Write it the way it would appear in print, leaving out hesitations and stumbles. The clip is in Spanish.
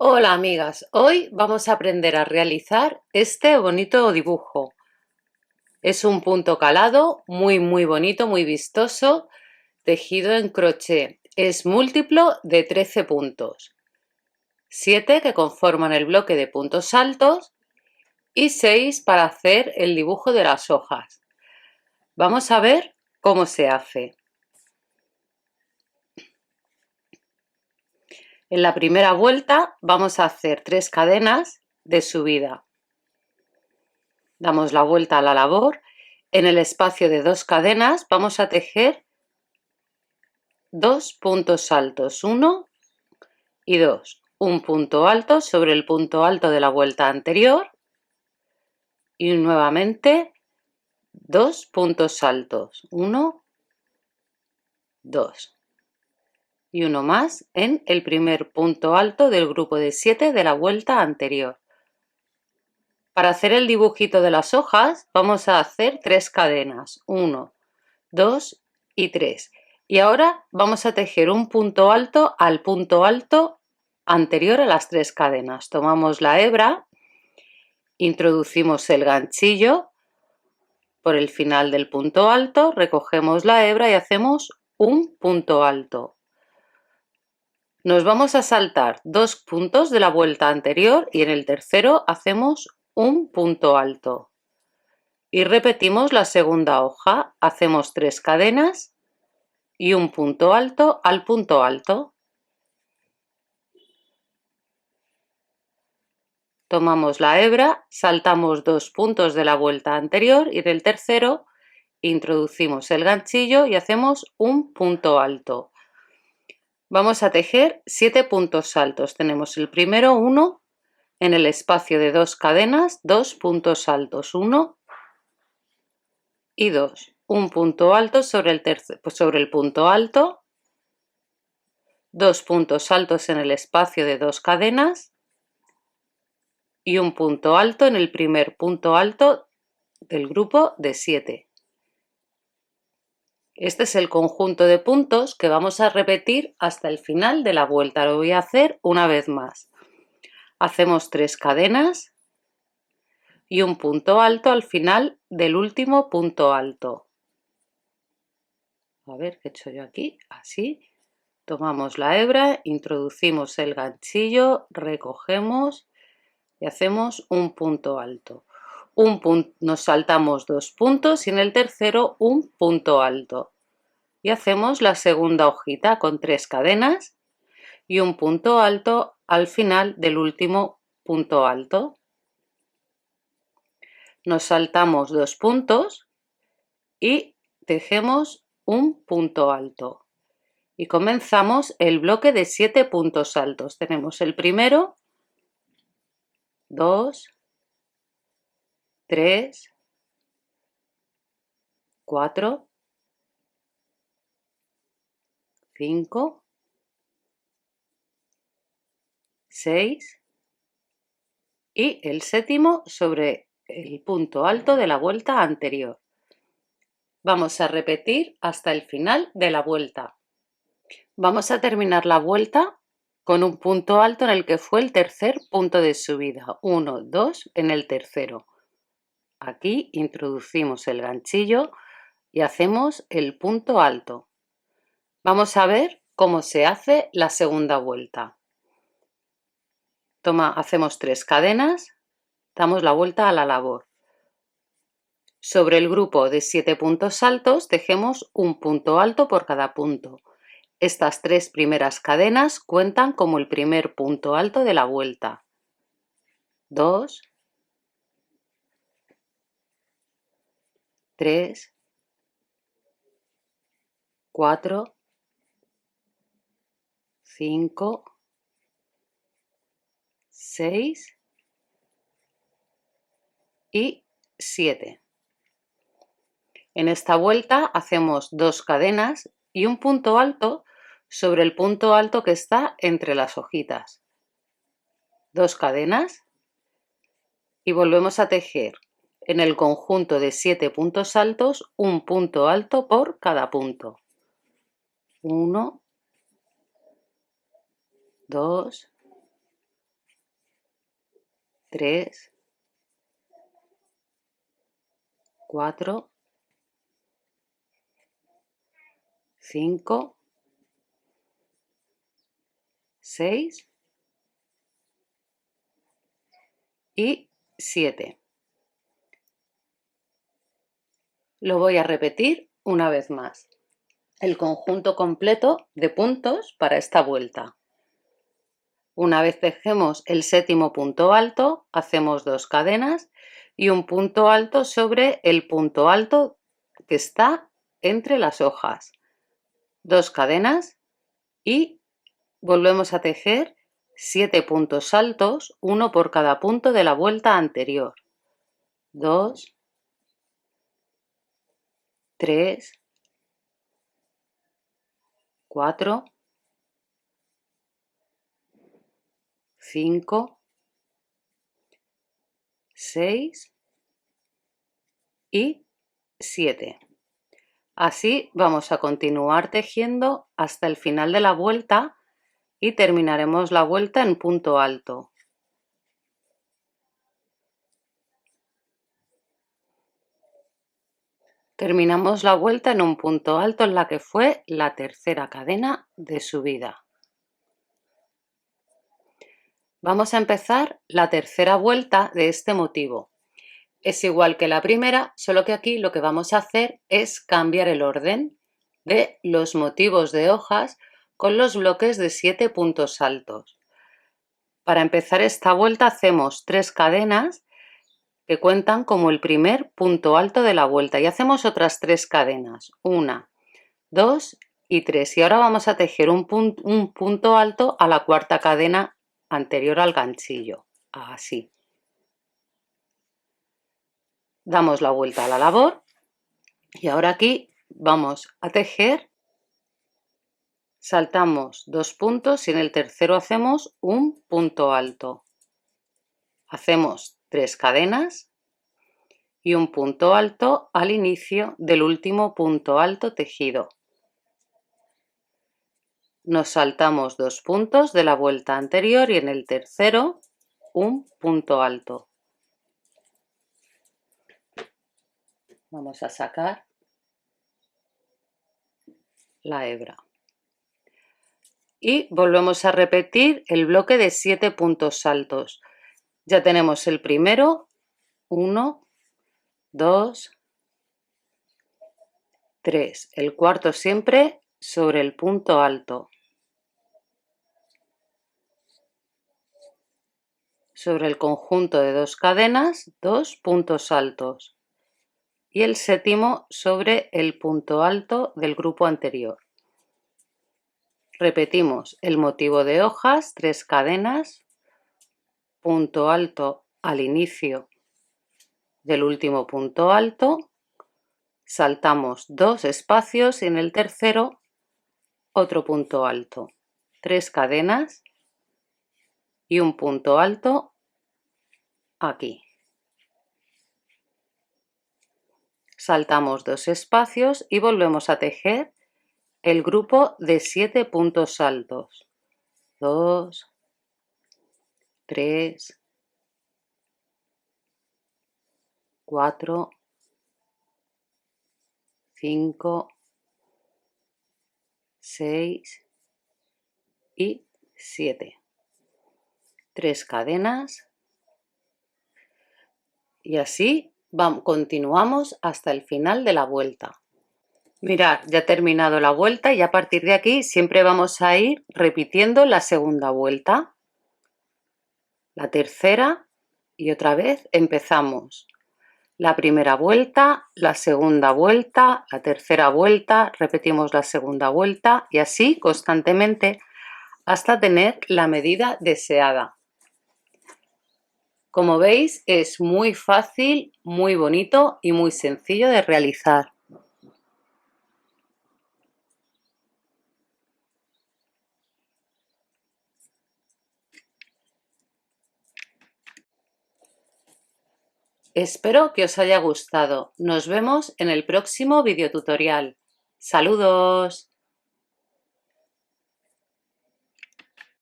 Hola amigas, hoy vamos a aprender a realizar este bonito dibujo. Es un punto calado muy bonito, muy vistoso, tejido en crochet. Es múltiplo de 13 puntos, 7 que conforman el bloque de puntos altos y 6 para hacer el dibujo de las hojas. Vamos a ver cómo se hace. En la primera vuelta vamos a hacer 3 cadenas de subida. Damos la vuelta a la labor. En el espacio de 2 cadenas vamos a tejer 2 puntos altos, 1 y 2. Un punto alto sobre el punto alto de la vuelta anterior y nuevamente 2 puntos altos, 1, 2 y uno más en el primer punto alto del grupo de 7 de la vuelta anterior. Para hacer el dibujito de las hojas vamos a hacer 3 cadenas, 1, 2 y 3. Y ahora vamos a tejer un punto alto al punto alto anterior a las 3 cadenas. Tomamos la hebra, introducimos el ganchillo por el final del punto alto, recogemos la hebra y hacemos un punto alto. Nos vamos a saltar 2 puntos de la vuelta anterior y en el tercero hacemos un punto alto. Y repetimos la segunda hoja, hacemos 3 cadenas y un punto alto al punto alto. Tomamos la hebra, saltamos 2 puntos de la vuelta anterior y en el tercero introducimos el ganchillo y hacemos un punto alto. Vamos a tejer 7 puntos altos. Tenemos el primero 1, en el espacio de 2 cadenas, 2 puntos altos, 1 y 2. Un punto alto sobre el punto alto, 2 puntos altos en el espacio de 2 cadenas y un punto alto en el primer punto alto del grupo de 7. Este es el conjunto de puntos que vamos a repetir hasta el final de la vuelta. Lo voy a hacer una vez más. Hacemos 3 cadenas y un punto alto al final del último punto alto. A ver qué he hecho yo aquí, así. Tomamos la hebra, introducimos el ganchillo, recogemos y hacemos un punto alto. Nos saltamos 2 puntos y en el tercero un punto alto. Y hacemos la segunda hojita con 3 cadenas y un punto alto al final del último punto alto. Nos saltamos 2 puntos y tejemos un punto alto. Y comenzamos el bloque de 7 puntos altos. Tenemos el primero, 2, 3, 4, 5, 6 y el séptimo sobre el punto alto de la vuelta anterior. Vamos a repetir hasta el final de la vuelta. Vamos a terminar la vuelta con un punto alto en el que fue el tercer punto de subida. 1, 2 en el tercero. Aquí introducimos el ganchillo y hacemos el punto alto. Vamos a ver cómo se hace la segunda vuelta. Hacemos 3 cadenas, damos la vuelta a la labor. Sobre el grupo de 7 puntos altos tejemos un punto alto por cada punto. Estas 3 primeras cadenas cuentan como el primer punto alto de la vuelta. 2, 3, 4, 5, 6 y 7. En esta vuelta hacemos 2 cadenas y un punto alto sobre el punto alto que está entre las hojitas. 2 cadenas y volvemos a tejer en el conjunto de 7 puntos altos un punto alto por cada punto. 1, 2, 3, 4, 5, 6 y 7. Lo voy a repetir una vez más. El conjunto completo de puntos para esta vuelta. Una vez dejemos el séptimo punto alto, hacemos 2 cadenas y un punto alto sobre el punto alto que está entre las hojas. 2 cadenas y volvemos a tejer 7 puntos altos, uno por cada punto de la vuelta anterior. 2, 3, 4, 5, 6 y 7. Así vamos a continuar tejiendo hasta el final de la vuelta y terminaremos la vuelta en punto alto. Terminamos la vuelta en un punto alto en la que fue la tercera cadena de subida. Vamos a empezar la tercera vuelta de este motivo. Es igual que la primera, solo que aquí lo que vamos a hacer es cambiar el orden de los motivos de hojas con los bloques de 7 puntos altos. Para empezar esta vuelta hacemos 3 cadenas que cuentan como el primer punto alto de la vuelta y hacemos otras 3 cadenas, 1, 2 y 3. Y ahora vamos a tejer un punto alto a la cuarta cadena anterior al ganchillo, así. Damos la vuelta a la labor y ahora aquí vamos a tejer, saltamos 2 puntos y en el tercero hacemos un punto alto. Hacemos 3 cadenas y un punto alto al inicio del último punto alto tejido. Nos saltamos 2 puntos de la vuelta anterior y en el tercero un punto alto. Vamos a sacar la hebra. Y volvemos a repetir el bloque de 7 puntos altos. Ya tenemos el primero, 1, 2, 3. El cuarto siempre sobre el punto alto. Sobre el conjunto de 2 cadenas, 2 puntos altos. Y el séptimo sobre el punto alto del grupo anterior. Repetimos el motivo de hojas, 3 cadenas, punto alto al inicio del último punto alto, saltamos 2 espacios y en el tercero otro punto alto, 3 cadenas y un punto alto aquí. Saltamos 2 espacios y volvemos a tejer el grupo de 7 puntos altos. 2, 3, 4, 5, 6 y 7. 3 cadenas y así continuamos hasta el final de la vuelta. Mirad, ya he terminado la vuelta y a partir de aquí siempre vamos a ir repitiendo la segunda vuelta, la tercera y otra vez empezamos. La primera vuelta, la segunda vuelta, la tercera vuelta, repetimos la segunda vuelta y así constantemente hasta tener la medida deseada. Como veis, es muy fácil, muy bonito y muy sencillo de realizar. Espero que os haya gustado. Nos vemos en el próximo videotutorial. ¡Saludos!